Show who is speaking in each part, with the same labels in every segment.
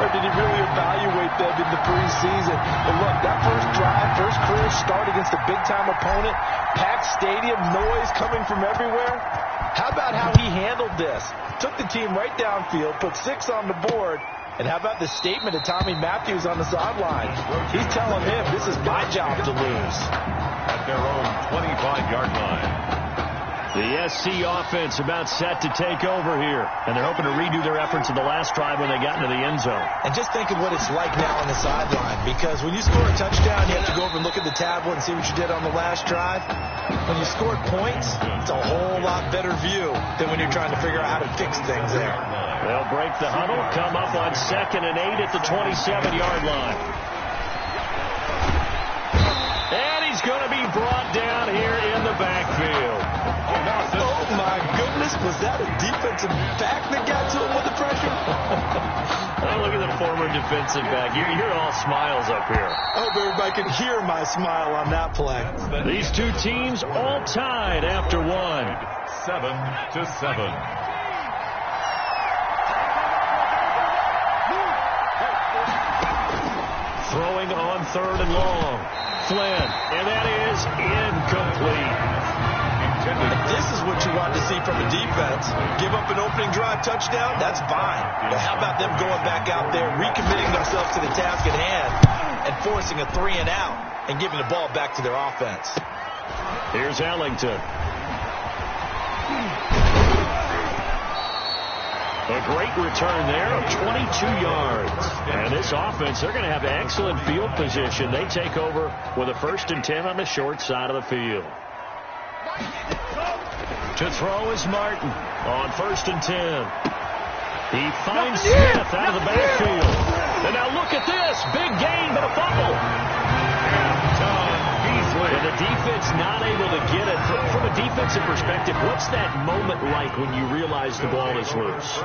Speaker 1: or did he really evaluate them in the preseason? But look, that first drive, first career start against a big-time opponent, packed stadium, noise coming from everywhere. How about how he handled this? Took the team right downfield, put 6 on the board, and how about the statement of Tommy Matthews on the sideline? He's telling him, this is my job to lose.
Speaker 2: At their own 25-yard line.
Speaker 3: The SC offense about set to take over here, and they're hoping to redo their efforts in the last drive when they got into the end zone.
Speaker 1: And just think of what it's like now on the sideline, because when you score a touchdown, you have to go over and look at the tablet and see what you did on the last drive. When you scored points, it's a whole lot better view than when you're trying to figure out how to fix things there.
Speaker 3: They'll break the huddle, come up on 2nd and 8 at the 27-yard line. And he's going to be brought down here in the backfield.
Speaker 1: Oh, my goodness. Was that a defensive back that got to him with the pressure?
Speaker 3: Oh, look at the former defensive back. You're all smiles up here.
Speaker 1: I hope everybody can hear my smile on that play.
Speaker 3: These two teams all tied after one.
Speaker 2: 7-7.
Speaker 3: Throwing on 3rd and long. Flynn, and that is incomplete.
Speaker 1: This is what you want to see from a defense. Give up an opening drive touchdown, that's fine. But how about them going back out there, recommitting themselves to the task at hand, and forcing a 3 and out, and giving the ball back to their offense.
Speaker 3: Here's Ellington. A great return there of 22 yards. And this offense, they're going to have excellent field position. They take over with a 1st and 10 on the short side of the field. To throw is Martin on 1st and 10. He finds Smith out of the backfield. And now look at this. Big gain, but a fumble. And the defense not able to get it. From a defensive perspective, what's that moment like when you realize the ball is loose?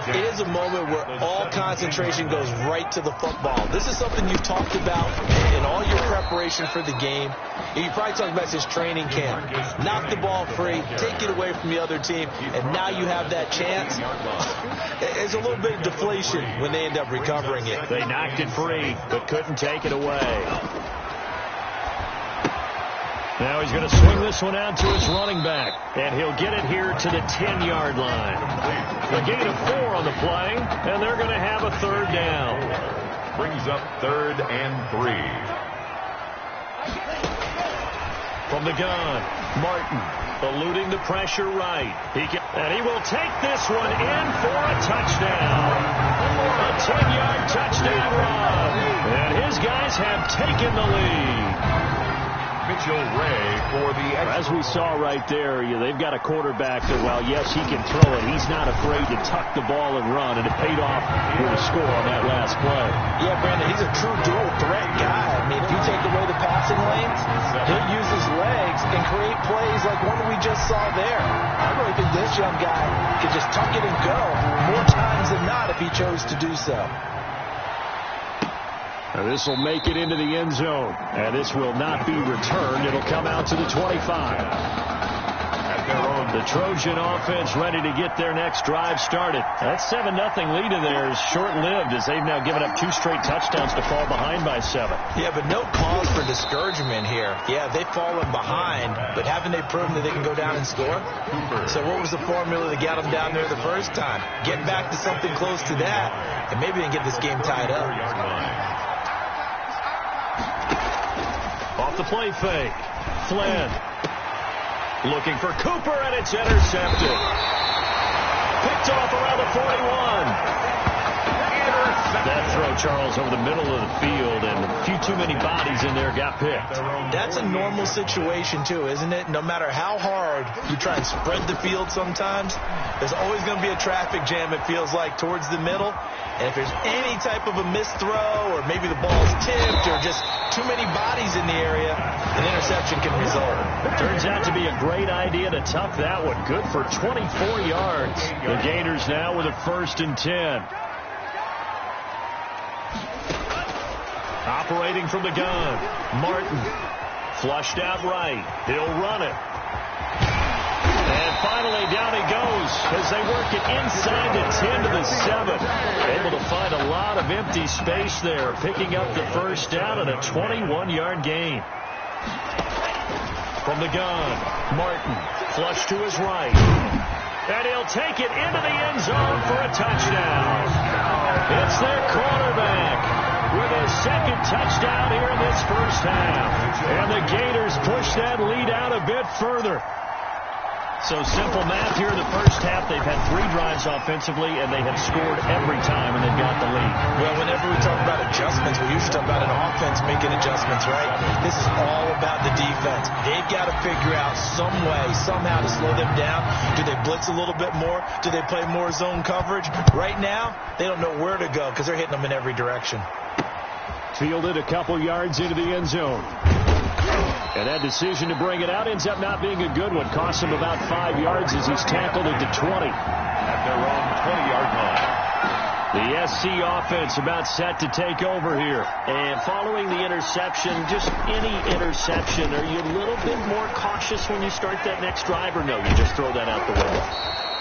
Speaker 1: It is a moment where all concentration goes right to the football. This is something you've talked about in all your preparation for the game. You probably talked about this training camp. Knock the ball free, take it away from the other team, and now you have that chance. There's a little bit of deflation when they end up recovering it.
Speaker 3: They knocked it free, but couldn't take it away. Now he's going to swing this one out to his running back, and he'll get it here to the 10-yard line. A gain of 4 on the play, and they're going to have a 3rd down.
Speaker 2: Brings up 3rd and 3.
Speaker 3: From the gun, Martin eluding the pressure right. And he will take this one in for a touchdown. A 10-yard touchdown run. And his guys have taken the lead.
Speaker 2: Mitchell Ray for the
Speaker 3: As we saw right there, they've got a quarterback that, while, yes, he can throw it, he's not afraid to tuck the ball and run, and it paid off with a score on that last play.
Speaker 1: Yeah, Brandon, he's a true dual threat guy. I mean, if you take away the passing lanes, he'll use his legs and create plays like one we just saw there. I really think this young guy could just tuck it and go more times than not if he chose to do so.
Speaker 3: And this will make it into the end zone. And this will not be returned. It'll come out to the 25. At their own, the Trojan offense ready to get their next drive started. That 7-0 lead of theirs short-lived as they've now given up 2 straight touchdowns to fall behind by 7.
Speaker 1: Yeah, but no cause for discouragement here. Yeah, they've fallen behind, but haven't they proven that they can go down and score? So what was the formula that got them down there the first time? Get back to something close to that, and maybe they can get this game tied up.
Speaker 3: Off the play fake. Flynn looking for Cooper, and it's intercepted. Picked off around the 41. That throw, Charles, over the middle of the field, and a few too many bodies in there got picked.
Speaker 1: That's a normal situation, too, isn't it? No matter how hard you try and spread the field sometimes, there's always going to be a traffic jam, it feels like, towards the middle. And if there's any type of a missed throw, or maybe the ball's tipped, or just too many bodies in the area, an interception can result.
Speaker 3: Turns out to be a great idea to tuck that one. Good for 24 yards. The Gators now with a 1st and 10. Operating from the gun, Martin flushed out right. He'll run it. And finally down he goes as they work it inside the 10 to the 7. Able to find a lot of empty space there, picking up the first down and a 21-yard gain. From the gun, Martin, flush to his right. And he'll take it into the end zone for a touchdown. It's their quarterback with his second touchdown here in this first half. And the Gators push that lead out a bit further. So simple math here in the first half. They've had 3 drives offensively, and they have scored every time, and they've got the lead.
Speaker 1: Well, whenever we talk about adjustments, we usually talk about an offense making adjustments, right? This is all about the defense. They've got to figure out some way, somehow to slow them down. Do they blitz a little bit more? Do they play more zone coverage? Right now, they don't know where to go because they're hitting them in every direction.
Speaker 3: Fielded a couple yards into the end zone. And that decision to bring it out ends up not being a good one. Costs him about 5 yards as he's tackled at the 20.
Speaker 2: At their own 20-yard line.
Speaker 3: The SC offense about set to take over here. And following the interception, just any interception, are you a little bit more cautious when you start that next drive, or no, you just throw that out the window?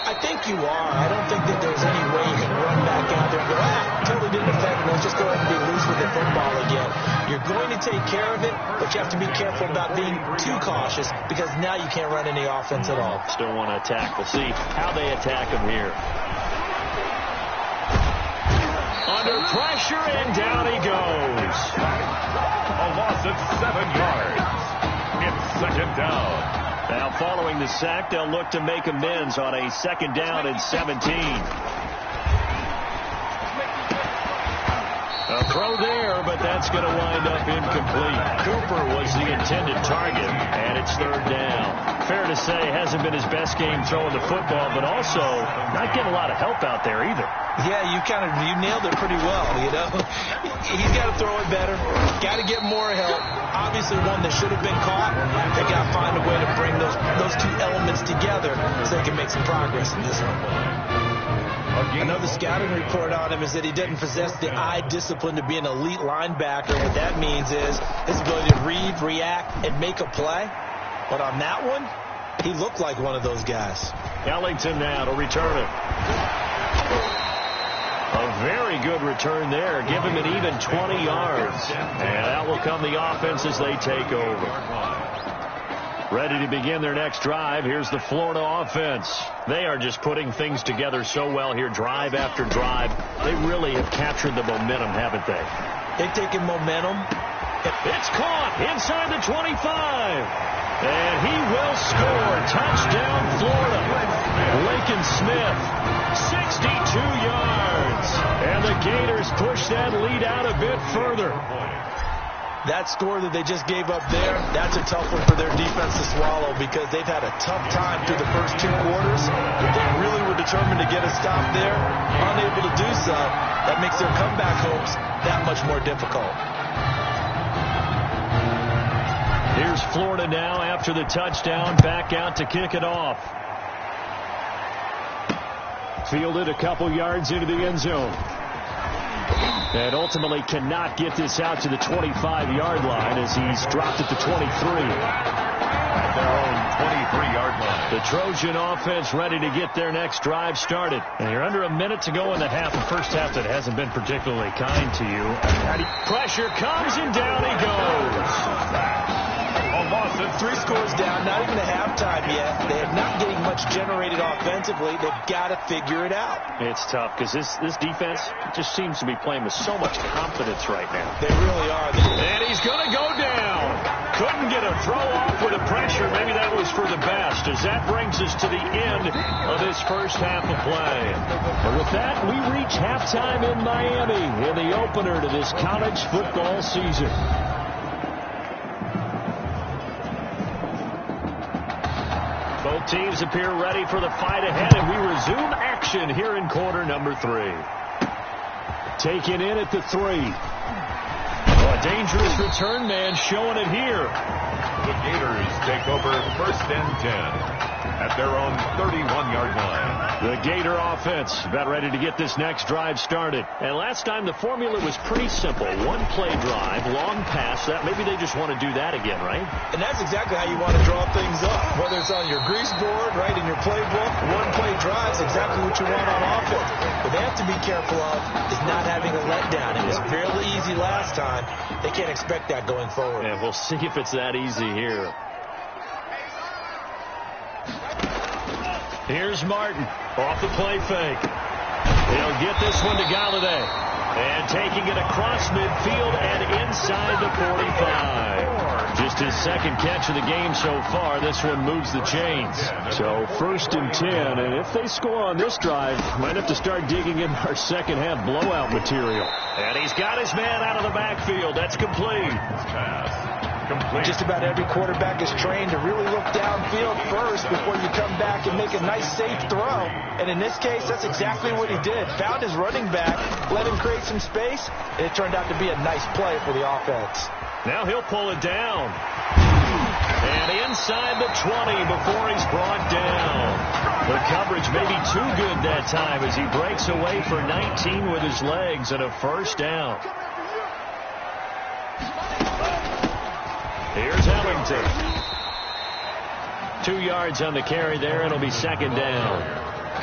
Speaker 1: I think you are. I don't think that there's any way you can run back out there and go, totally didn't affect me. Let's just go ahead and be loose with the football again. You're going to take care of it, but you have to be careful about being too cautious because now you can't run any offense at all.
Speaker 3: Still want to attack. We'll see how they attack him here. Under pressure, and down he goes.
Speaker 2: A loss of 7 yards. It's second down.
Speaker 3: Now, following the sack, they'll look to make amends on a second down and 17. A throw there, but that's going to wind up incomplete. Cooper was the intended target, and it's third down. Fair to say, hasn't been his best game throwing the football, but also not getting a lot of help out there either.
Speaker 1: Yeah, you nailed it pretty well, you know. He's got to throw it better. Got to get more help. Obviously, one that should have been caught. They got to find a way to bring those two elements together so they can make some progress in this one. Another scouting report on him is that he doesn't possess the eye discipline to be an elite linebacker. What that means is his ability to read, react, and make a play. But on that one, he looked like one of those guys.
Speaker 3: Ellington now to return it. A very good return there. Give him an even 20 yards. And out will come the offense as they take over. Ready to begin their next drive. Here's the Florida offense. They are just putting things together so well here, drive after drive. They really have captured the momentum, haven't they?
Speaker 1: They've taken momentum.
Speaker 3: It's caught inside the 25. And he will score. Touchdown, Florida. Lincoln Smith, 62 yards. And the Gators push that lead out a bit further.
Speaker 1: That score that they just gave up there, that's a tough one for their defense to swallow because they've had a tough time through the first 2 quarters. They really were determined to get a stop there. Unable to do so, that makes their comeback hopes that much more difficult.
Speaker 3: Here's Florida now after the touchdown, back out to kick it off. Fielded a couple yards into the end zone. And ultimately cannot get this out to the 25-yard line as he's dropped at the 23.
Speaker 2: At their own 23-yard line.
Speaker 3: The Trojan offense ready to get their next drive started. And you're under a minute to go in the half. The first half that hasn't been particularly kind to you. Pressure comes and down he goes.
Speaker 1: With 3 scores down, not even the halftime yet. They are not getting much generated offensively. They've got to figure it out.
Speaker 3: It's tough because this defense just seems to be playing with so much confidence right now.
Speaker 1: They really are.
Speaker 3: And he's going to go down. Couldn't get a throw off with the pressure. Maybe that was for the best, as that brings us to the end of this first half of play. But with that, we reach halftime in Miami in the opener to this college football season. Both teams appear ready for the fight ahead, and we resume action here in quarter number 3. Taken in at the 3. A dangerous return man showing it here.
Speaker 2: The Gators take over 1st and 10 at their own 31-yard line.
Speaker 3: The Gator offense about ready to get this next drive started. And last time the formula was pretty simple. One play drive, long pass. That maybe they just want to do that again, right?
Speaker 1: And that's exactly how you want to draw things up. Whether it's on your grease board, right, in your playbook, one play drive is exactly what you want on offense. What they have to be careful of is not having a letdown. It was fairly easy last time. They can't expect that going forward.
Speaker 3: Yeah, we'll see if it's that easy here. Here's Martin off the play fake. He'll get this one to Galladay. And taking it across midfield and inside the 45. Just his second catch of the game so far. This one moves the chains. So 1st and 10. And if they score on this drive, might have to start digging in our second half blowout material. And he's got his man out of the backfield. That's complete.
Speaker 2: Complete.
Speaker 1: Just about every quarterback is trained to really look downfield first before you come back and make a nice, safe throw. And in this case, that's exactly what he did. Found his running back, let him create some space, and it turned out to be a nice play for the offense.
Speaker 3: Now he'll pull it down. And inside the 20 before he's brought down. The coverage may be too good that time as he breaks away for 19 with his legs and a first down. Here's Ellington. 2 yards on the carry there. It'll be second down.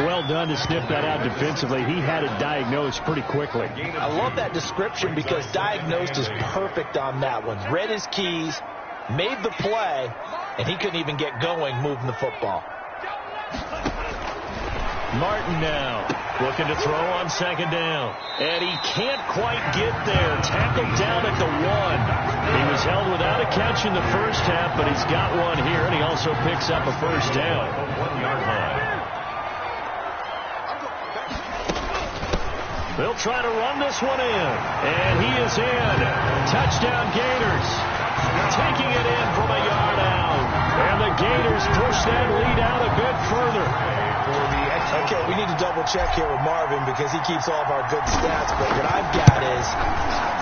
Speaker 3: Well done to sniff that out defensively. He had it diagnosed pretty quickly.
Speaker 1: I love that description because diagnosed is perfect on that one. Read his keys, made the play, and he couldn't even get going moving the football.
Speaker 3: Martin now looking to throw on second down. And he can't quite get there. Tackled down at the 1. He was held without a catch in the first half, but he's got one here, and he also picks up a first down.
Speaker 2: 1 yard line.
Speaker 3: They'll try to run this one in. And he is in. Touchdown Gators. Taking it in from a yard out. And the Gators push that lead out a bit further.
Speaker 1: Okay, we need to double check here with Marvin because he keeps all of our good stats. But what I've got is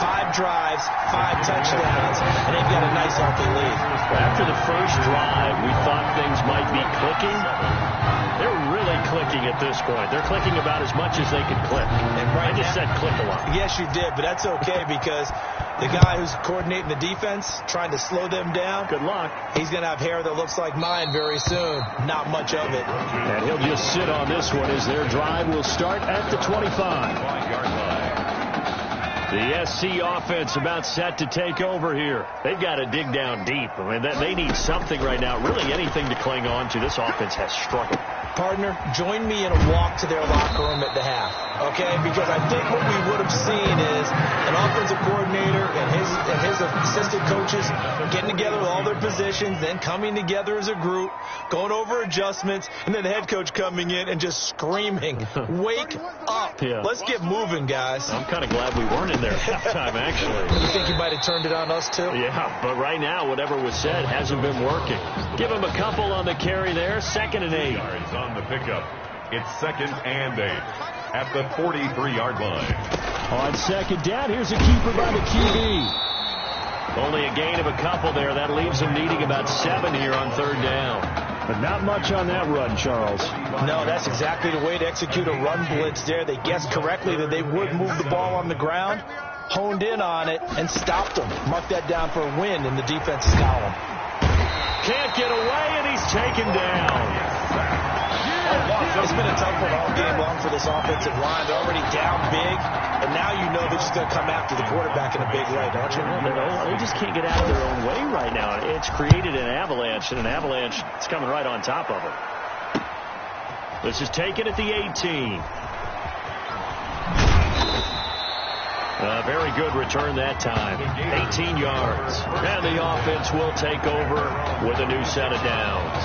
Speaker 1: 5 drives, 5 touchdowns, and they've got a nice healthy lead.
Speaker 3: After the first drive, we thought things might be clicking. They're really clicking at this point. They're clicking about as much as they can click. And I just said click a lot.
Speaker 1: Yes, you did, but that's okay because the guy who's coordinating the defense, trying to slow them down.
Speaker 3: Good luck.
Speaker 1: He's going to have hair that looks like mine very soon. Not much of it.
Speaker 3: And he'll just sit on this one as their drive will start at the 25.
Speaker 2: 5 yard line.
Speaker 3: The SC offense about set to take over here. They've got to dig down deep. I mean, they need something right now, really anything to cling on to. This offense has struggled.
Speaker 1: Partner, join me in a walk to their locker room at the half, okay? Because I think what we would have seen is an offensive coordinator and his assistant coaches getting together with all their positions, then coming together as a group, going over adjustments, and then the head coach coming in and just screaming, wake up.
Speaker 3: Yeah.
Speaker 1: Let's get moving, guys.
Speaker 3: I'm kind of glad we weren't in there at halftime, actually.
Speaker 1: You think you might have turned it on us, too?
Speaker 3: Yeah, but right now, whatever was said hasn't been working. Give him a couple on the carry there. 2nd and 8.
Speaker 2: Yards on the pickup. It's 2nd and 8 at the 43-yard line.
Speaker 3: On second down, here's a keeper by the QB. Only a gain of a couple there. That leaves him needing about 7 here on 3rd down. But not much on that run, Charles.
Speaker 1: No, that's exactly the way to execute a run blitz there. They guessed correctly that they would move the ball on the ground, honed in on it, and stopped them. Mark that down for a win in the defense's column.
Speaker 3: Can't get away, and he's taken down.
Speaker 1: It's been a tough one all game long for this offensive line. They're already down big, and now you know they're just going to come after the quarterback in a big way, don't you?
Speaker 3: They just can't get out of their own way right now. It's created an avalanche, and an avalanche is coming right on top of it. This is taken at the 18. A very good return that time. 18 yards. And the offense will take over with a new set of downs.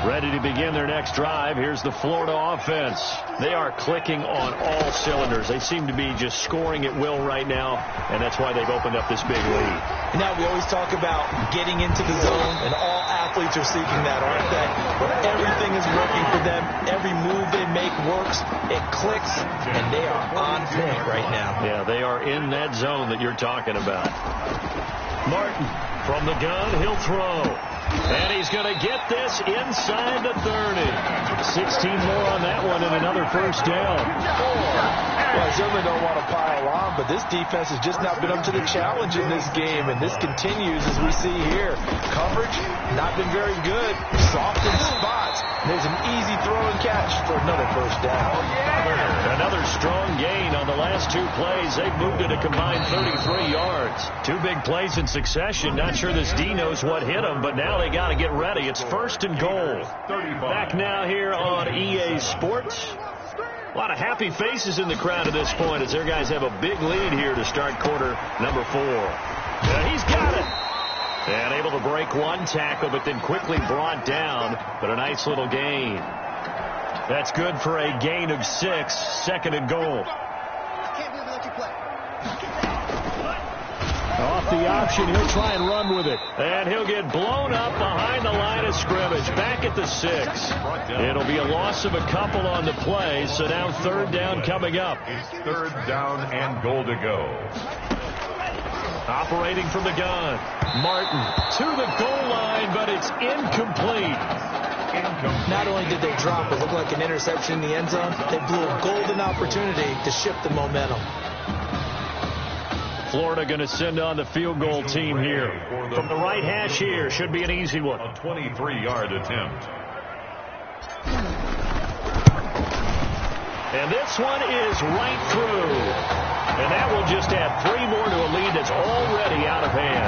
Speaker 3: Ready to begin their next drive. Here's the Florida offense. They are clicking on all cylinders. They seem to be just scoring at will right now, and that's why they've opened up this big lead.
Speaker 1: Now, we always talk about getting into the zone, and all athletes are seeking that, aren't they? But everything is working for them. Every move they make works. It clicks, and they are on point right now.
Speaker 3: Yeah, they are in that zone that you're talking about. Martin from the gun. He'll throw. And he's going to get this inside the 30. 16 more on that one and another first down.
Speaker 1: Well, I certainly don't want to pile on, but this defense has just not been up to the challenge in this game, and this continues as we see here. Coverage, not been very good. Soft in spots. There's an easy throw and catch for another first down.
Speaker 3: Another strong gain on the last two plays. They've moved it a combined 33 yards. Two big plays in succession. Not sure this D knows what hit them, but now they got to get ready. It's first and goal. Back now here on EA Sports. A lot of happy faces in the crowd at this point as their guys have a big lead here to start quarter number 4. He's got it. And able to break one tackle, but then quickly brought down. But a nice little gain. That's good for a gain of 6. Second and goal. Off the option, he'll try and run with it. And he'll get blown up behind the line of scrimmage. Back at the 6. It'll be a loss of a couple on the play, so now third down coming up.
Speaker 2: It's third down and goal to go.
Speaker 3: Operating from the gun. Martin to the goal line, but it's incomplete.
Speaker 1: Not only did they drop it look like an interception in the end zone, they blew a golden opportunity to shift the momentum.
Speaker 3: Florida going to send on the field goal team here. From the right hash here, should be an easy one.
Speaker 2: A 23-yard attempt.
Speaker 3: And this one is right through. And that will just add 3 more to a lead that's already out of hand.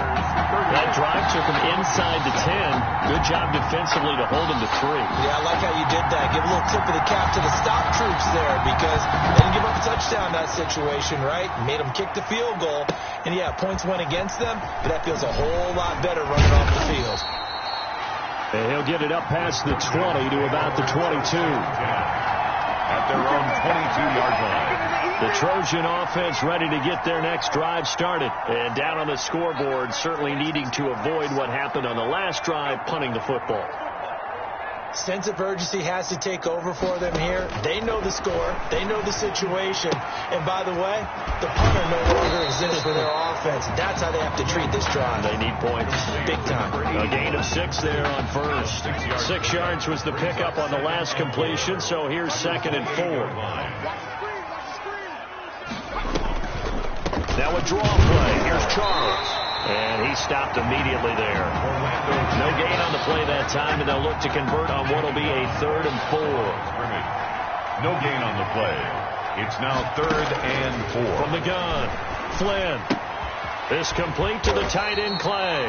Speaker 3: That drive took him inside the 10. Good job defensively to hold him to 3.
Speaker 1: Yeah, I like how you did that. Give a little tip of the cap to the stop troops there because they didn't give up a touchdown in that situation, right? Made them kick the field goal. And, yeah, points went against them, but that feels a whole lot better running off the field.
Speaker 3: And he'll get it up past the 20 to about the 22.
Speaker 2: At their own 22-yard line.
Speaker 3: The Trojan offense ready to get their next drive started. And down on the scoreboard, certainly needing to avoid what happened on the last drive, punting the football.
Speaker 1: Sense of urgency has to take over for them here. They know the score. They know the situation. And by the way, the punter no longer exists for their offense. That's how they have to treat this drive.
Speaker 3: They need points.
Speaker 1: Big time.
Speaker 3: A gain of 6 there on first. 6 yards was the pickup on the last completion, so here's second and 4. Now a draw play. Here's Charles. And he stopped immediately there. No gain on the play that time, and they'll look to convert on what will be a 3rd and 4.
Speaker 2: No gain on the play. It's now 3rd and 4.
Speaker 3: From the gun, Flynn. This complete to the tight end, Clay.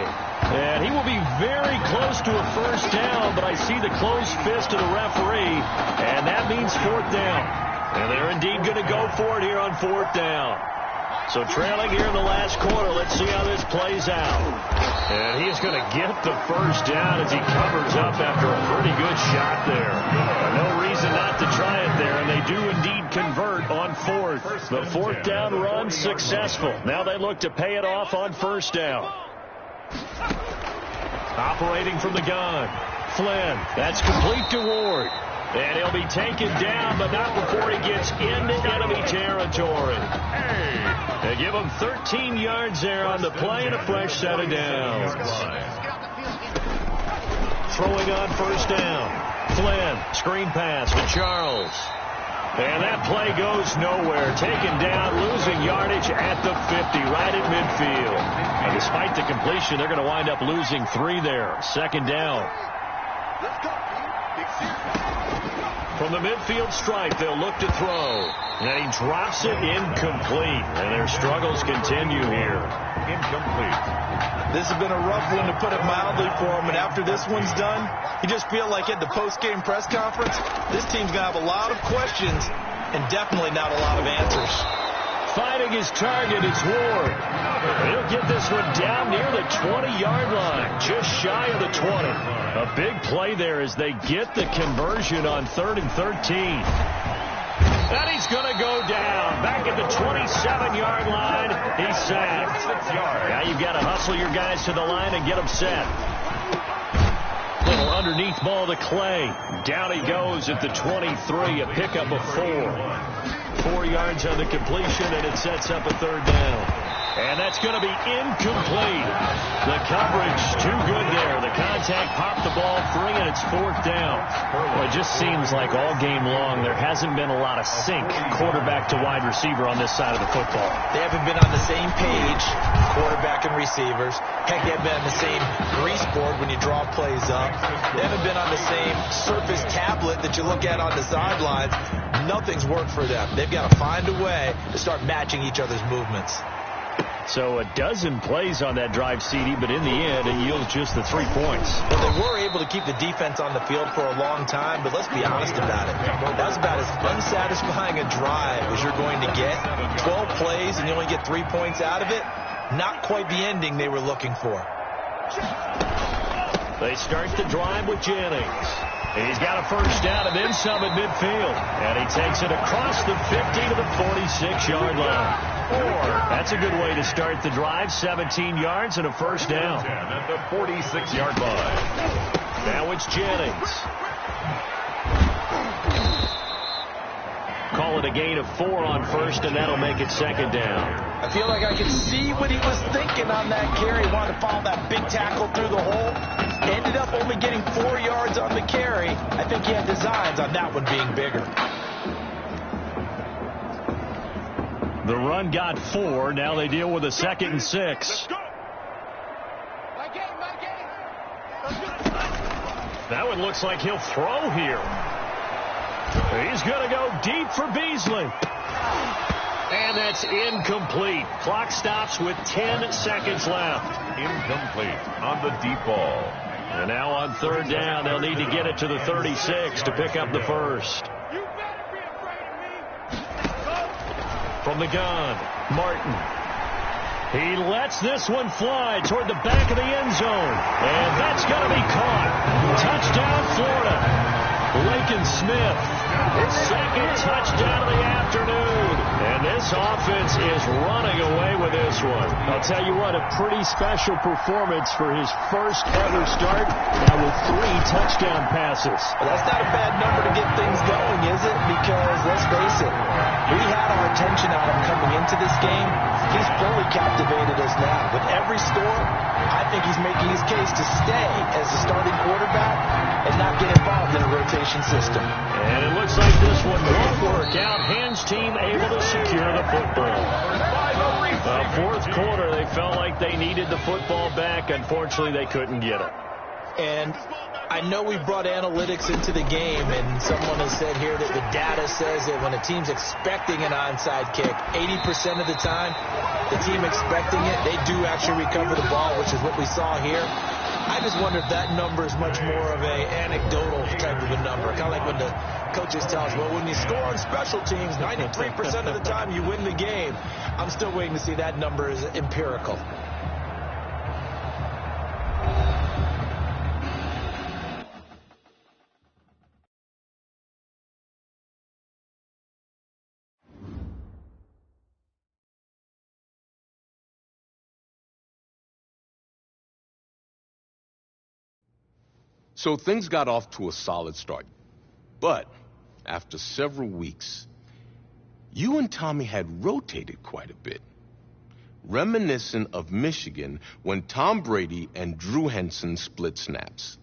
Speaker 3: And he will be very close to a first down, but I see the closed fist of the referee, and that means 4th down. And they're indeed going to go for it here on 4th down. So trailing here in the last quarter, let's see how this plays out. And he's going to get the first down as he covers up after a pretty good shot there. No reason not to try it there, and they do indeed convert on 4th. The 4th down run successful. Now they look to pay it off on first down. Operating from the gun, Flynn. That's complete to Ward. And he'll be taken down, but not before he gets into enemy territory. They give him 13 yards there on the play and a fresh set of downs. Throwing on first down. Flynn, screen pass to Charles. And that play goes nowhere. Taken down, losing yardage at the 50, right at midfield. And despite the completion, they're going to wind up losing 3 there. Second down. From the midfield stripe, they'll look to throw. And he drops it incomplete. And their struggles continue here.
Speaker 2: Incomplete.
Speaker 1: This has been a rough one, to put it mildly, for him. And after this one's done, you just feel like at the post-game press conference, this team's going to have a lot of questions and definitely not a lot of answers.
Speaker 3: Finding his target, it's Ward. He'll get this one down near the 20-yard line, just shy of the 20. A big play there as they get the conversion on 3rd and 13. And he's going to go down. Back at the 27-yard line, he's sacked. Now you've got to hustle your guys to the line and get them set. Little underneath ball to Clay. Down he goes at the 23, a pickup of 4. 4 yards on the completion, and it sets up a 3rd down. And that's going to be incomplete. The coverage too good there. The contact popped the ball free, and it's fourth down. Well, it just seems like all game long there hasn't been a lot of sync quarterback to wide receiver on this side of the football.
Speaker 1: They haven't been on the same page, quarterback and receivers. Heck, they haven't been on the same grease board when you draw plays up. They haven't been on the same Surface tablet that you look at on the sidelines. Nothing's worked for them. They've got to find a way to start matching each other's movements.
Speaker 3: So a dozen plays on that drive, CD, but in the end, it yields just the 3 points.
Speaker 1: Well, they were able to keep the defense on the field for a long time, but let's be honest about it. That's about as unsatisfying a drive as you're going to get. 12 plays and you only get 3 points out of it. Not quite the ending they were looking for.
Speaker 3: They start the drive with Jennings. He's got a first down and then some at midfield. And he takes it across the 50 to the 46-yard line. That's a good way to start the drive. 17 yards and a first down.
Speaker 2: At the 46-yard line.
Speaker 3: Now it's Jennings. Call it a gain of 4 on first, and that'll make it second down.
Speaker 1: I feel like I can see what he was thinking on that carry. He wanted to follow that big tackle through the hole. Ended up only getting 4 yards on the carry. I think he had designs on that one being bigger.
Speaker 3: The run got 4. Now they deal with a 2nd and 6. That one looks like he'll throw here. He's going to go deep for Beasley. And that's incomplete. Clock stops with 10 seconds left.
Speaker 2: Incomplete on the deep ball.
Speaker 3: And now on third down, they'll need to get it to the 36 to pick up the first. From the gun, Martin. He lets this one fly toward the back of the end zone. And that's going to be caught. Touchdown, Florida. Lincoln Smith, his second touchdown of the afternoon. And this offense is running away with this one. I'll tell you what, a pretty special performance for his first ever start. Now with 3 touchdown passes.
Speaker 1: Well, that's not a bad number to get things going, is it? Because, let's face it, we had our attention on him coming into this game. He's fully captivated us now. With every score, I think he's making his case to stay as the starting quarterback and not get involved in a rotation system.
Speaker 3: And it looks like this one won't work out. Hans team able to secure the football. Fourth quarter, they felt like they needed the football back. Unfortunately, they couldn't get it.
Speaker 1: And I know we brought analytics into the game, and someone has said here that the data says that when a team's expecting an onside kick, 80% of the time, the team expecting it, they do actually recover the ball, which is what we saw here. I just wonder if that number is much more of a anecdotal type of a number. Kind of like when the coaches tell us, well, when you score on special teams, 93% of the time you win the game. I'm still waiting to see that number is empirical.
Speaker 4: So things got off to a solid start. But after several weeks, you and Tommy had rotated quite a bit. Reminiscent of Michigan when Tom Brady and Drew Henson split snaps.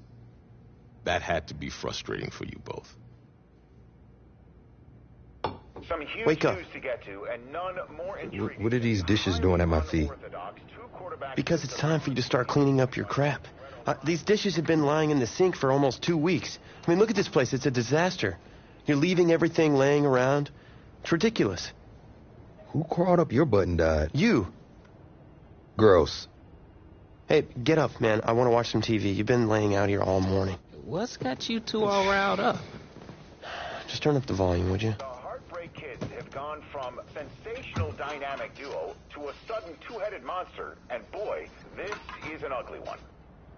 Speaker 4: That had to be frustrating for you both.
Speaker 5: Some huge
Speaker 6: Wake up.
Speaker 5: news to get to, and none more intriguing.
Speaker 6: What are these dishes doing at my feet? Because it's time for you to start cleaning up your crap. These dishes have been lying in the sink for almost 2 weeks. I mean, look at this place. It's a disaster. You're leaving everything laying around. It's ridiculous.
Speaker 7: Who crawled up your butt and died?
Speaker 6: You.
Speaker 7: Gross.
Speaker 6: Hey, get up, man. I want to watch some TV. You've been laying out here all morning.
Speaker 8: What's got you two all riled up?
Speaker 6: Just turn up the volume, would you?
Speaker 5: The Heartbreak Kids have gone from sensational dynamic duo to a sudden two-headed monster. And boy, this is an ugly one.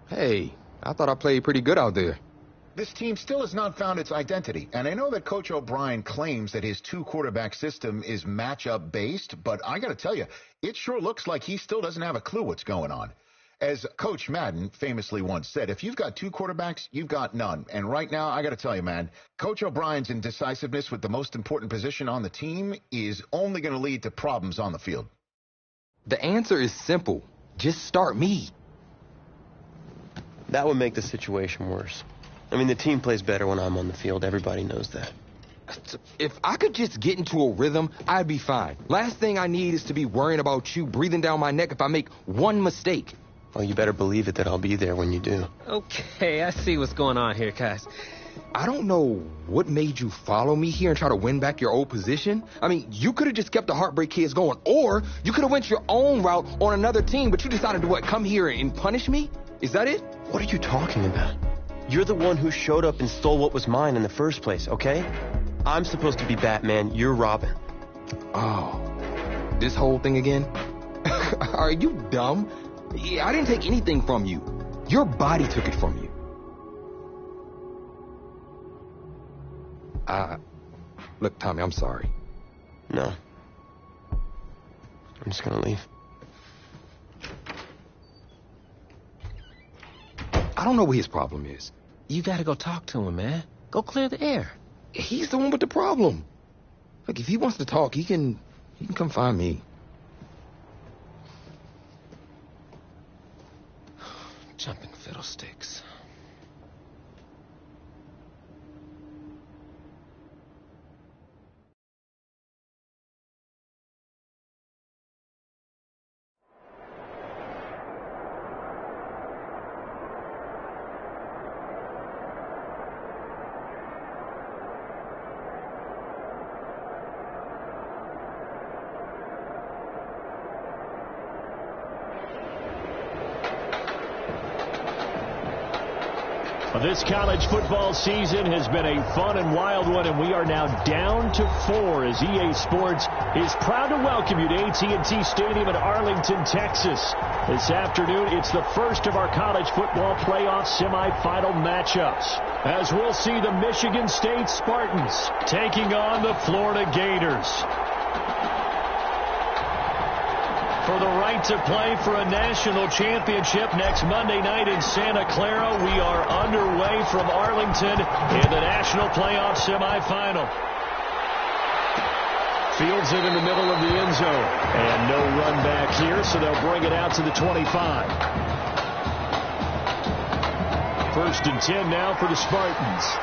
Speaker 7: Hey, I thought I played pretty good out there.
Speaker 9: This team still has not found its identity, and I know that Coach O'Brien claims that his two-quarterback system is matchup-based, but I got to tell you, it sure looks like he still doesn't have a clue what's going on. As Coach Madden famously once said, if you've got 2 quarterbacks, you've got none. And right now, I got to tell you, man, Coach O'Brien's indecisiveness with the most important position on the team is only going to lead to problems on the field.
Speaker 7: The answer is simple. Just start me.
Speaker 6: That would make the situation worse. I mean, the team plays better when I'm on the field. Everybody knows that.
Speaker 7: If I could just get into a rhythm, I'd be fine. Last thing I need is to be worrying about you breathing down my neck if I make one mistake.
Speaker 6: Well, you better believe it that I'll be there when you do.
Speaker 8: Okay, I see what's going on here, guys.
Speaker 7: I don't know what made you follow me here and try to win back your old position. I mean, you could have just kept the Heartbreak Kids going, or you could have went your own route on another team, but you decided to, come here and punish me? Is that it?
Speaker 6: What are you talking about? You're the one who showed up and stole what was mine in the first place, okay? I'm supposed to be Batman, you're Robin.
Speaker 7: Oh, this whole thing again? Are you dumb? I didn't take anything from you. Your body took it from you. Look, Tommy, I'm sorry.
Speaker 6: No. I'm just gonna leave.
Speaker 7: I don't know what his problem is.
Speaker 8: You gotta go talk to him, man. Go clear the air.
Speaker 7: He's the one with the problem. Look, if he wants to talk, he can come find me.
Speaker 8: Jumping fiddlesticks.
Speaker 3: This college football season has been a fun and wild one, and we are now down to 4 as EA Sports is proud to welcome you to AT&T Stadium in Arlington, Texas. This afternoon, it's the first of our college football playoff semifinal matchups, as we'll see the Michigan State Spartans taking on the Florida Gators. For the right to play for a national championship next Monday night in Santa Clara, we are underway from Arlington in the national playoff semifinal. Fields it in the middle of the end zone. And no run back here, so they'll bring it out to the 25. 1st and 10 now for the Spartans.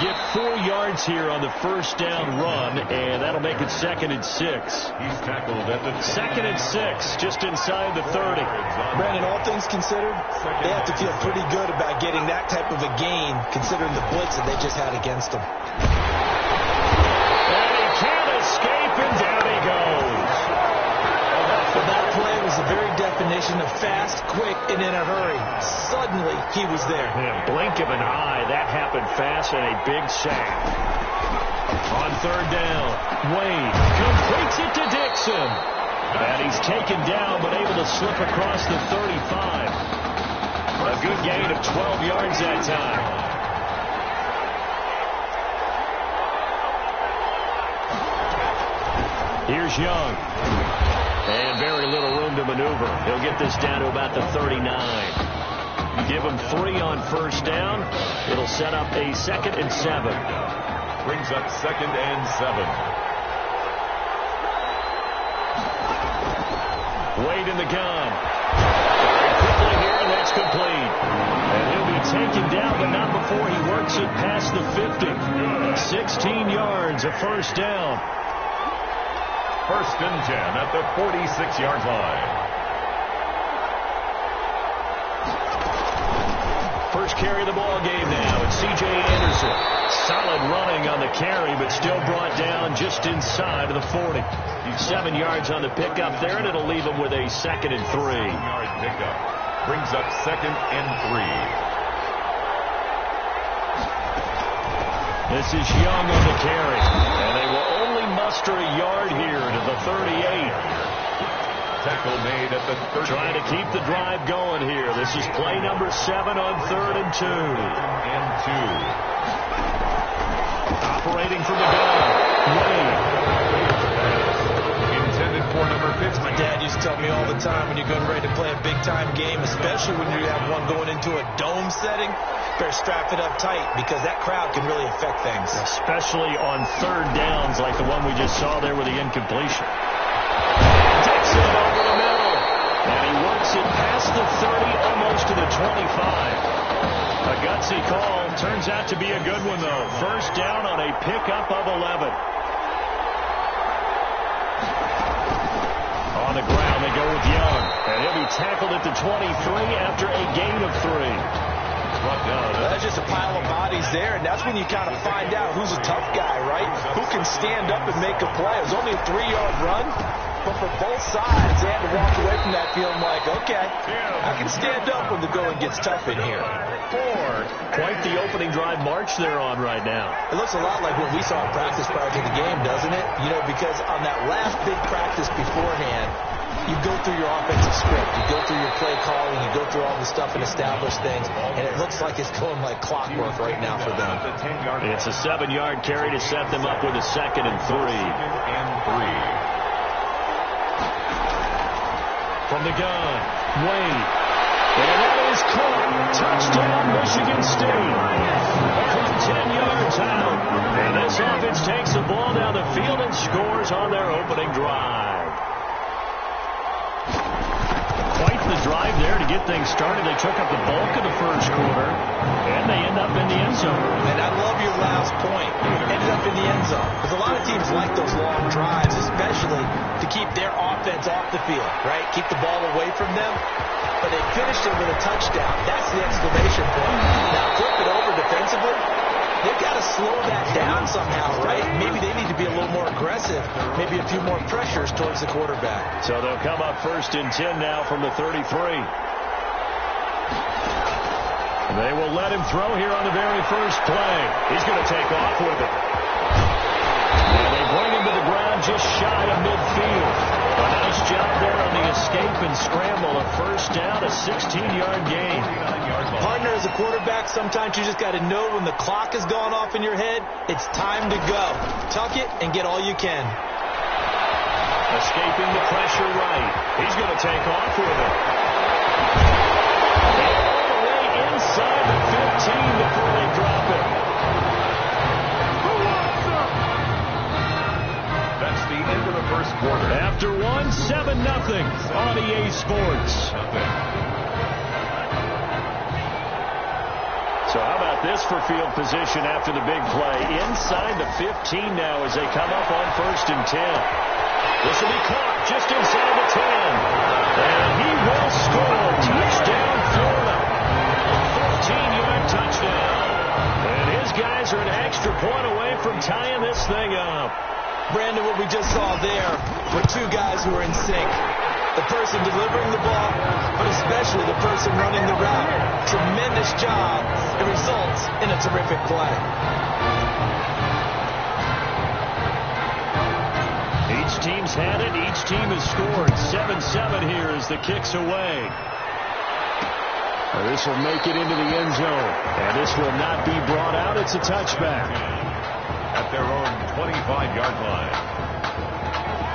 Speaker 3: Get 4 yards here on the first down run, and that'll make it 2nd and 6.
Speaker 2: He's tackled at the
Speaker 3: 2nd and 6, just inside the 30.
Speaker 1: Brandon, all things considered, they have to feel pretty good about getting that type of a gain, considering the blitz that they just had against them.
Speaker 3: And he can't escape, and down he goes.
Speaker 1: Well, that play was the very definition of fast, quick, and in a hurry. Suddenly, he was there.
Speaker 3: Yeah, blink of an eye, that happened fast, and a big sack. On 3rd down, Wade completes it to Dixon. And he's taken down, but able to slip across the 35. A good gain of 12 yards that time. Here's Young. And very little room to maneuver. He'll get this down to about the 39. Give him 3 on 1st down. It'll set up a 2nd and 7.
Speaker 2: brings up 2nd and 7.
Speaker 3: Wade in the gun. Very quickly here, and that's complete. And he'll be taken down, but not before he works it past the 50. 16 yards, a 1st down.
Speaker 2: 1st and 10 at the 46-yard line.
Speaker 3: First carry of the ball game now. It's C.J. Anderson. Solid running on the carry, but still brought down just inside of the 40. 7 yards on the pickup there, and it'll leave him with a 2nd and 3.
Speaker 2: 7-yard pickup. Brings up 2nd and 3.
Speaker 3: This is Young on the carry, and they will only muster a yard here to the 38.
Speaker 2: Tackle made at the 30.
Speaker 3: Trying to keep the drive going here. This is play number 7 on 3rd and 2.
Speaker 2: 3rd and 2.
Speaker 3: Operating from the gun. Wade.
Speaker 2: Intended for number 50.
Speaker 1: My dad used to tell me all the time when you're getting ready to play a big-time game, especially when you have one going into a dome setting, better strap it up tight because that crowd can really affect things.
Speaker 3: Especially on third downs like the one we just saw there with the incompletion. Takes it over the middle. And he works it past the 30, almost to the 25. A gutsy call. Turns out to be a good one, though. First down on a pickup of 11. On the ground, they go with Young. And he'll be tackled at the 23 after a gain of 3.
Speaker 1: That's just a pile of bodies there, and that's when you kind of find out who's a tough guy, right? Who can stand up and make a play. It was only a 3-yard run, but for both sides, they had to walk away from that feeling like, okay, I can stand up when the going gets tough in here.
Speaker 3: Quite the opening drive march they're on right now.
Speaker 1: It looks a lot like what we saw in practice prior to the game, doesn't it? You know, because on that last big practice beforehand, you go through your offensive script, you go through your play calling, you go through all the stuff and establish things, and it looks like it's going like clockwork right now for them.
Speaker 3: It's a 7-yard carry to set them up with a 2nd and 3. From the gun, Wade. And that is caught. Touchdown, Michigan State. From 10 yards out. And this offense takes the ball down the field and scores on their opening drive. Quite the drive there to get things started. They took up the bulk of the first quarter, and they end up in the end zone.
Speaker 1: And I love your last point. Ended up in the end zone. Because a lot of teams like those long drives, especially to keep their offense off the field, right? Keep the ball away from them. But they finished it with a touchdown. That's the exclamation point. Now flip it over defensively. They've got to slow that down somehow, right? Maybe they need to be a little more aggressive. Maybe a few more pressures towards the quarterback.
Speaker 3: So they'll come up 1st and 10 now from the 33. They will let him throw here on the very first play. He's going to take off with it. And they bring him to the ground just shy of midfield. A nice job there on the escape and scramble. A first down, a 16-yard gain.
Speaker 1: Partner, as a quarterback, sometimes you just got to know when the clock has gone off in your head, it's time to go. Tuck it and get all you can.
Speaker 3: Escaping the pressure right. He's going to take off with it. And all the way inside the 15 before they drop it.
Speaker 2: That's the end of the first quarter.
Speaker 3: After 7-0 on EA Sports. So how about this for field position after the big play? Inside the 15 now as they come up on 1st and 10. This will be caught just inside the 10. And he will score. Touchdown, Florida. 14-yard touchdown. And his guys are an extra point away from tying this thing up.
Speaker 1: Brandon, what we just saw there were two guys who were in sync. The person delivering the ball, but especially the person running the route. Tremendous job. It results in a terrific play.
Speaker 3: Each team's had it. Each team has scored. 7-7 here as the kick's away. This will make it into the end zone. And this will not be brought out. It's a touchback.
Speaker 2: At their own 25-yard line.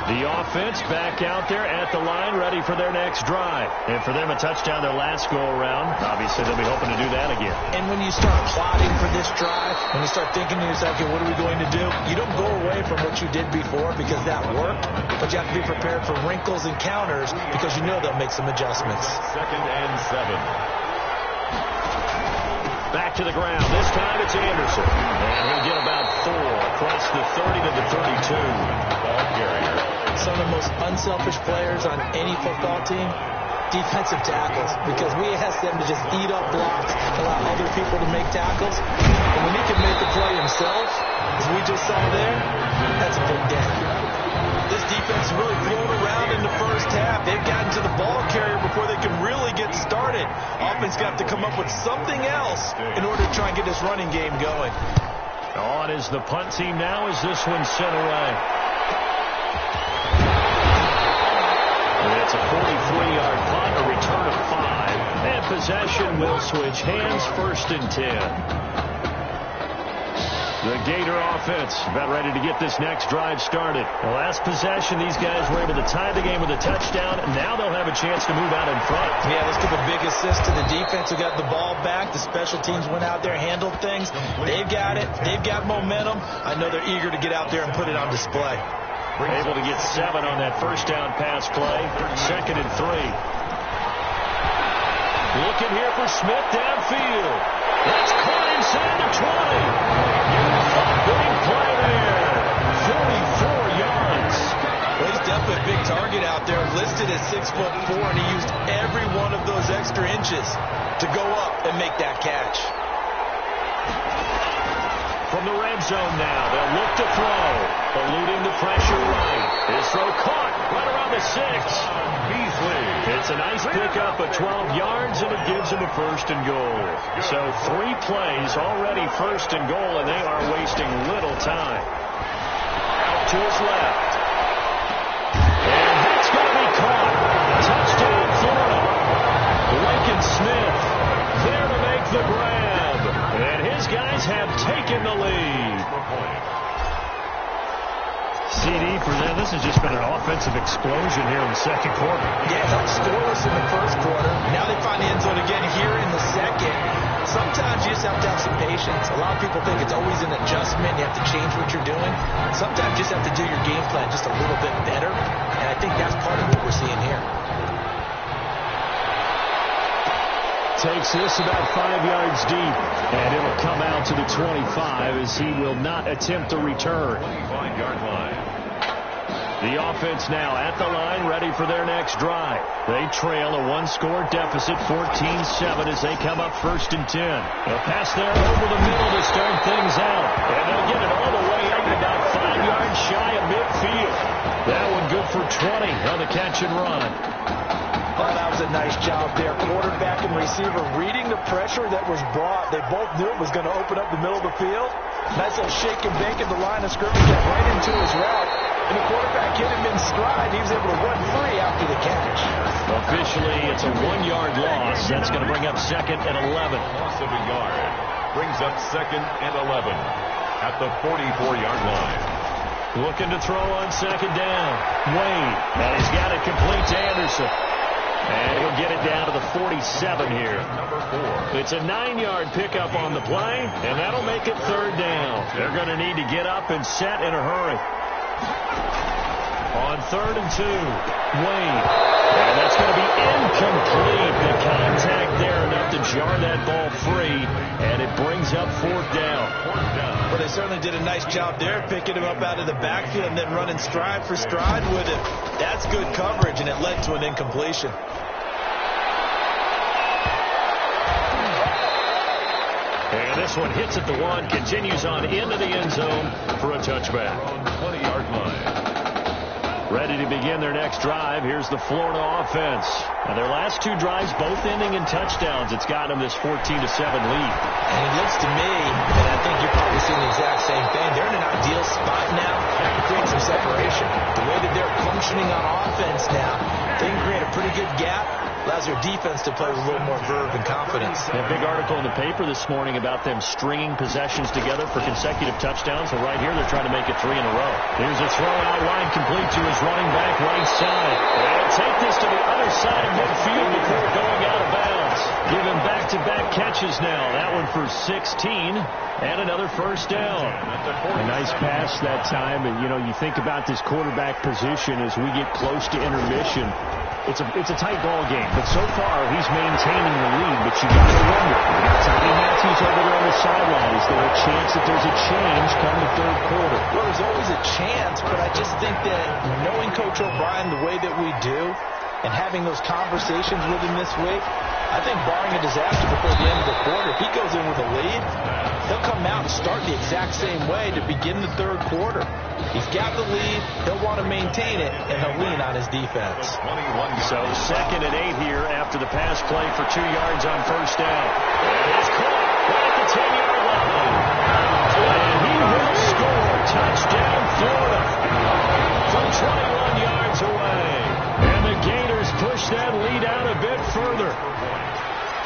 Speaker 3: The offense back out there at the line, ready for their next drive. And for them, a touchdown their last go-around. Obviously, they'll be hoping to do that again.
Speaker 1: And when you start plotting for this drive, when you start thinking to yourself, okay, what are we going to do? You don't go away from what you did before because that worked, but you have to be prepared for wrinkles and counters because you know they'll make some adjustments.
Speaker 2: 2nd and 7.
Speaker 3: Back to the ground. This time it's Anderson. And he'll get about 4 across the 30 to the 32.
Speaker 2: Ball carrier.
Speaker 1: Some of the most unselfish players on any football team, defensive tackles, because we ask them to just eat up blocks, allow other people to make tackles. And when he can make a play himself, as we just saw there, that's a big day. This defense really thrown around in the first half. They've gotten to the ball carrier before they can really get started. Offense got to come up with something else in order to try and get this running game going.
Speaker 3: On is the punt team now as this one's sent away. And it's a 43-yard punt, a return of 5. And possession will switch hands, 1st and 10. The Gator offense about ready to get this next drive started. The last possession, these guys were able to tie the game with a touchdown. Now they'll have a chance to move out in front.
Speaker 1: Yeah, let's give a big assist to the defense who got the ball back. The special teams went out there, handled things. They've got it. They've got momentum. I know they're eager to get out there and put it on display.
Speaker 3: Able to get 7 on that first down pass play. 2nd and 3. Looking here for Smith downfield. That's caught inside the 20. Big play there. 44 yards.
Speaker 1: Well, he's definitely a big target out there, listed at 6'4", and he used every one of those extra inches to go up and make that catch.
Speaker 3: From the red zone now, they'll look to throw. Eluding the pressure right. His throw caught right around the 6.
Speaker 2: Beasley.
Speaker 3: It's a nice pickup of 12 yards, and it gives him a 1st and goal. So 3 plays already 1st and goal, and they are wasting little time. Out to his left. And that's going to be caught. Touchdown, Florida. Lincoln Smith there to make the grab. And his guys have taken the lead. CD for them. This has just been an offensive explosion here in the 2nd quarter.
Speaker 1: Yeah, held scoreless in the 1st quarter. Now they find the end zone again here in the 2nd. Sometimes you just have to have some patience. A lot of people think it's always an adjustment. You have to change what you're doing. Sometimes you just have to do your game plan just a little bit better. And I think that's part of what we're seeing here.
Speaker 3: Takes this about 5 yards deep, and it'll come out to the 25 as he will not attempt to return.
Speaker 2: 25-yard line.
Speaker 3: The offense now at the line, ready for their next drive. They trail a 1-score deficit, 14-7 as they come up 1st and 10. A pass there over the middle to start things out, and they'll get it all the way up about 5 yards shy of midfield. That one good for 20 on the catch and run.
Speaker 1: Oh, that was a nice job there. Quarterback and receiver reading the pressure that was brought. They both knew it was going to open up the middle of the field. Nice little shake and bake at the line of scrimmage, get right into his route. And the quarterback hit him in stride. He was able to run free after the catch.
Speaker 3: Officially, it's a 1-yard loss. That's going to bring up 2nd and 11.
Speaker 2: Loss of a yard. Brings up 2nd and 11 at the 44-yard line.
Speaker 3: Looking to throw on 2nd down. Wade, and he's got it complete to Anderson. And he'll get it down to the 47 here.
Speaker 2: Number 4.
Speaker 3: It's a 9-yard pickup on the play, and that'll make it 3rd down. They're going to need to get up and set in a hurry. On 3rd and 2, Wade. And that's going to be incomplete. The contact there enough to jar that ball free, and it brings up 4th down.
Speaker 1: Well, they certainly did a nice job there, picking him up out of the backfield and then running stride for stride with him. That's good coverage, and it led to an incompletion.
Speaker 3: And this one hits at the 1, continues on into the end zone for a touchback.
Speaker 2: 20-yard line.
Speaker 3: Ready to begin their next drive. Here's the Florida offense. Now their last 2 drives, both ending in touchdowns. It's got them this 14-7 lead.
Speaker 1: And it looks to me, and I think you're probably seeing the exact same thing, they're in an ideal spot now to create some separation. The way that they're functioning on offense now, they can create a pretty good gap. Allows their defense to play with a little more verve and confidence.
Speaker 3: A big article in the paper this morning about them stringing possessions together for consecutive touchdowns. So right here, they're trying to make it 3 in a row. Here's a throw out wide, complete to his running back right side. And take this to the other side of midfield before going out of bounds. Give him back-to-back catches now. That one for 16 and another 1st down. A nice pass that time. And, you know, you think about this quarterback position as we get close to intermission. It's a tight ball game, but so far he's maintaining the lead. But you got to wonder, you got Tommy Matthews over there on the sideline. Is there a chance that there's a change come the 3rd quarter?
Speaker 1: Well, there's always a chance, but I just think that knowing Coach O'Brien the way that we do and having those conversations with him this week, I think barring a disaster before the end of the quarter, if he goes in with a lead, he'll come out and start the exact same way to begin the 3rd quarter. He's got the lead, he'll want to maintain it, and he'll lean on his defense.
Speaker 3: So 2nd and 8 here after the pass play for 2 yards on 1st down. And it's caught right at the 10-yard line. And he will score. Touchdown, Florida. From 21 yards away. And the Gators push that lead out a bit further.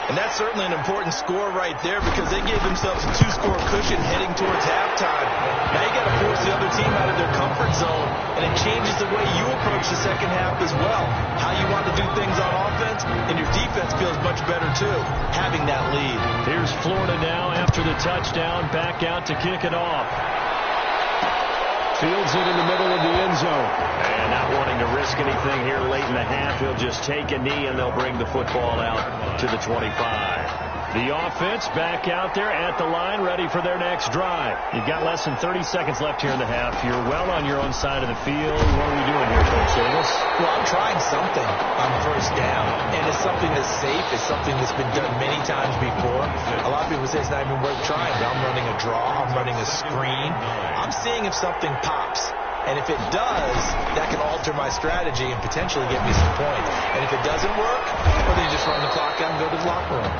Speaker 1: And that's certainly an important score right there because they gave themselves a 2-score cushion heading towards halftime. Now you got to force the other team out of their comfort zone, and it changes the way you approach the second half as well. How you want to do things on offense, and your defense feels much better too, having that lead.
Speaker 3: Here's Florida now after the touchdown, back out to kick it off. Fields it in the middle of the end zone. And not wanting to risk anything here late in the half, he'll just take a knee and they'll bring the football out to the 25. The offense back out there at the line, ready for their next drive. You've got less than 30 seconds left here in the half. You're well on your own side of the field. What are we doing here, Coach Davis?
Speaker 1: Well, I'm trying something on first down, and it's something that's safe. It's something that's been done many times before. A lot of people say it's not even worth trying, but I'm running a draw. I'm running a screen. I'm seeing if something pops. And if it does, that can alter my strategy and potentially get me some points. And if it doesn't work, well, then you just run the clock out and go to the locker room.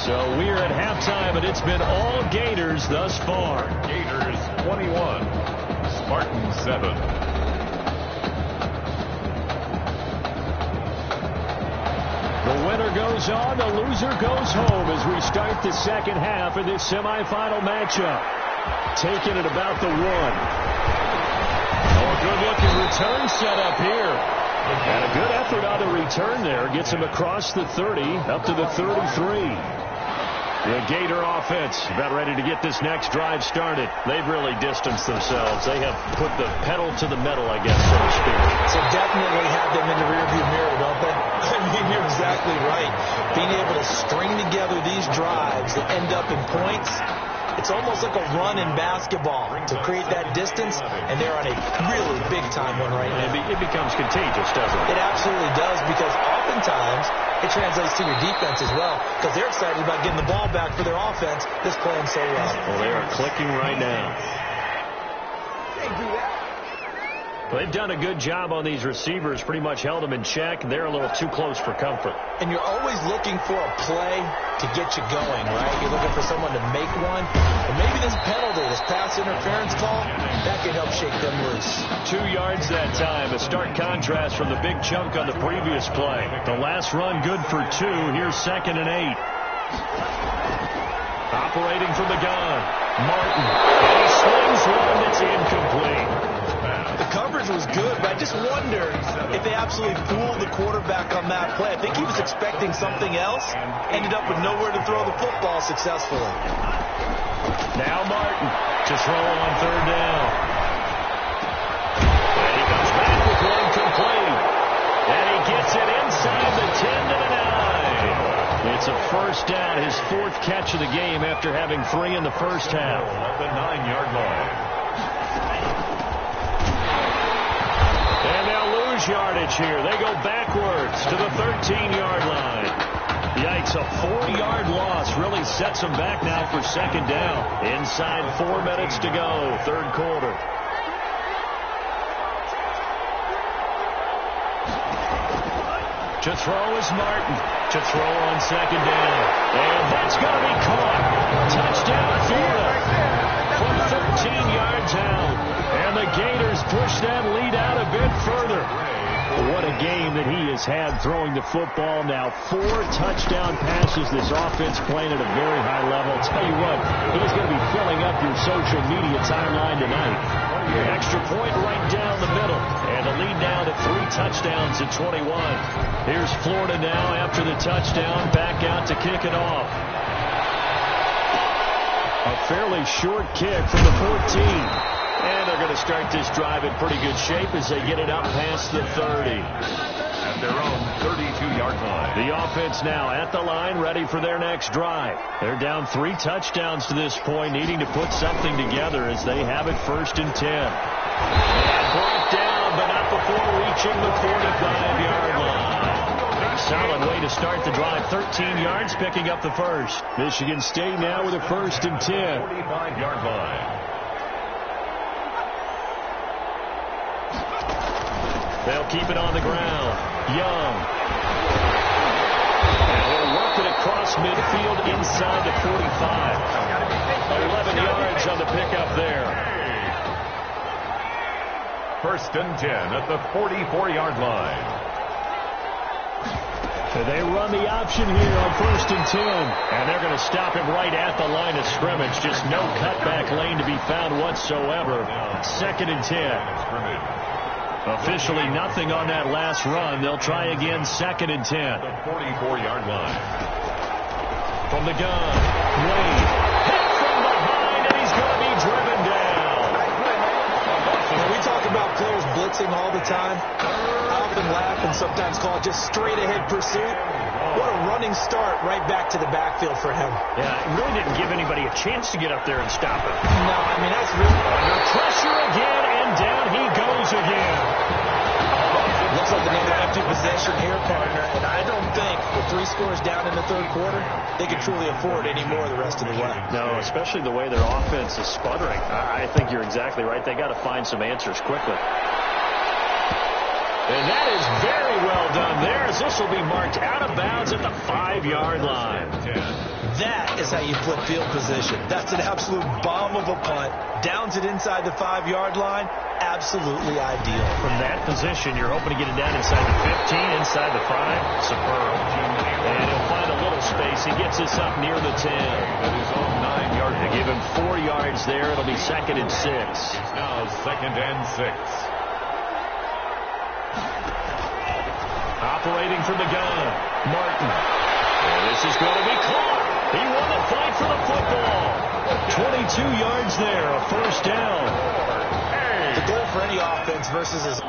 Speaker 3: So we're at halftime, and it's been all Gators thus far.
Speaker 2: Gators 21, Spartans 7.
Speaker 3: The winner goes on, the loser goes home as we start the second half of this semifinal matchup. Taking it about the 1. Oh, good-looking return set up here. And a good effort on the return there. Gets him across the 30, up to the 33. The Gator offense about ready to get this next drive started. They've really distanced themselves. They have put the pedal to the metal, I guess, so to speak.
Speaker 1: So definitely have them in the rearview mirror, don't they? I mean, you're exactly right. Being able to string together these drives that end up in points, it's almost like a run in basketball to create that distance, and they're on a really big-time one right now.
Speaker 3: It becomes contagious, doesn't it?
Speaker 1: It absolutely does, because oftentimes it translates to your defense as well, because they're excited about getting the ball back for their offense that's playing so well.
Speaker 3: Well, they are clicking right now. They've done a good job on these receivers, pretty much held them in check. They're a little too close for comfort.
Speaker 1: And you're always looking for a play to get you going, right? You're looking for someone to make one. And maybe this penalty, this pass interference call, that can help shake them loose.
Speaker 3: 2 yards that time, a stark contrast from the big chunk on the previous play. The last run good for 2. Here's 2nd and 8. Operating from the gun, Martin. And he slings one that's incomplete.
Speaker 1: The coverage was good, but I just wonder if they absolutely fooled the quarterback on that play. I think he was expecting something else, ended up with nowhere to throw the football successfully.
Speaker 3: Now Martin to throw on 3rd down. And he comes back with one complete. And he gets it inside the 10 to the 9. It's a first down, his 4th catch of the game after having 3 in the first half.
Speaker 2: At the 9-yard line.
Speaker 3: And they'll lose yardage here. They go backwards to the 13-yard line. Yikes, a 4-yard loss really sets them back now for 2nd down. Inside 4 minutes to go, 3rd quarter. To throw is Martin. To throw on 2nd down. And that's going to be caught. Touchdown, Florida. From 13 yards out. And the Gators push that lead out a bit further. What a game that he has had throwing the football. Now 4 touchdown passes. This offense playing at a very high level. Tell you what, he's going to be filling up your social media timeline tonight. Extra point right down the middle. And the lead now to 3 touchdowns at 21. Here's Florida now after the touchdown. Back out to kick it off. A fairly short kick from the 14. And they're going to start this drive in pretty good shape as they get it up past the 30.
Speaker 2: At their own 32-yard line.
Speaker 3: The offense now at the line, ready for their next drive. They're down 3 touchdowns to this point, needing to put something together as they have it 1st and 10. And brought down, but not before reaching the 45-yard line. Solid way to start the drive. 13 yards, picking up the first. Michigan State now with a 1st and 10.
Speaker 2: 45-yard line.
Speaker 3: They'll keep it on the ground. Young. And he'll work it across midfield inside the 45. 11 yards on the pickup there.
Speaker 2: 1st and 10 at the 44-yard line.
Speaker 3: They run the option here on 1st and 10. And they're going to stop him right at the line of scrimmage. Just no cutback lane to be found whatsoever. 2nd and 10. Officially nothing on that last run. They'll try again 2nd and 10.
Speaker 2: The 44-yard line.
Speaker 3: From the gun, Wade. Hit from behind, and he's going to be driven down.
Speaker 1: We talk about players blitzing all the time. I often laugh and sometimes call it just straight-ahead pursuit. What a running start right back to the backfield for him.
Speaker 3: Yeah, it really didn't give anybody a chance to get up there and stop him.
Speaker 1: No, I mean, that's really...
Speaker 3: Under pressure again, and down he goes again.
Speaker 1: Looks like another empty possession here, partner, and I don't think with 3 scores down in the 3rd quarter, they can truly afford any more the rest of the way.
Speaker 3: No, especially the way their offense is sputtering. I think you're exactly right. They got to find some answers quickly. And that is very well done there, as this will be marked out of bounds at the 5-yard line.
Speaker 1: That is how you flip field position. That's an absolute bomb of a punt. Downs it inside the 5-yard line. Absolutely ideal.
Speaker 3: From that position, you're hoping to get it down inside the 15, inside the 5. Superb. And he'll find a little space. He gets us up near the 10.
Speaker 2: That is on 9-yard.
Speaker 3: They give him 4 yards there. It'll be 2nd and 6.
Speaker 2: Now 2nd and 6.
Speaker 3: Operating from the gun, Martin. And this is going to be caught. He won the fight for the football. 22 yards there, a 1st down.
Speaker 1: The goal for any offense versus his...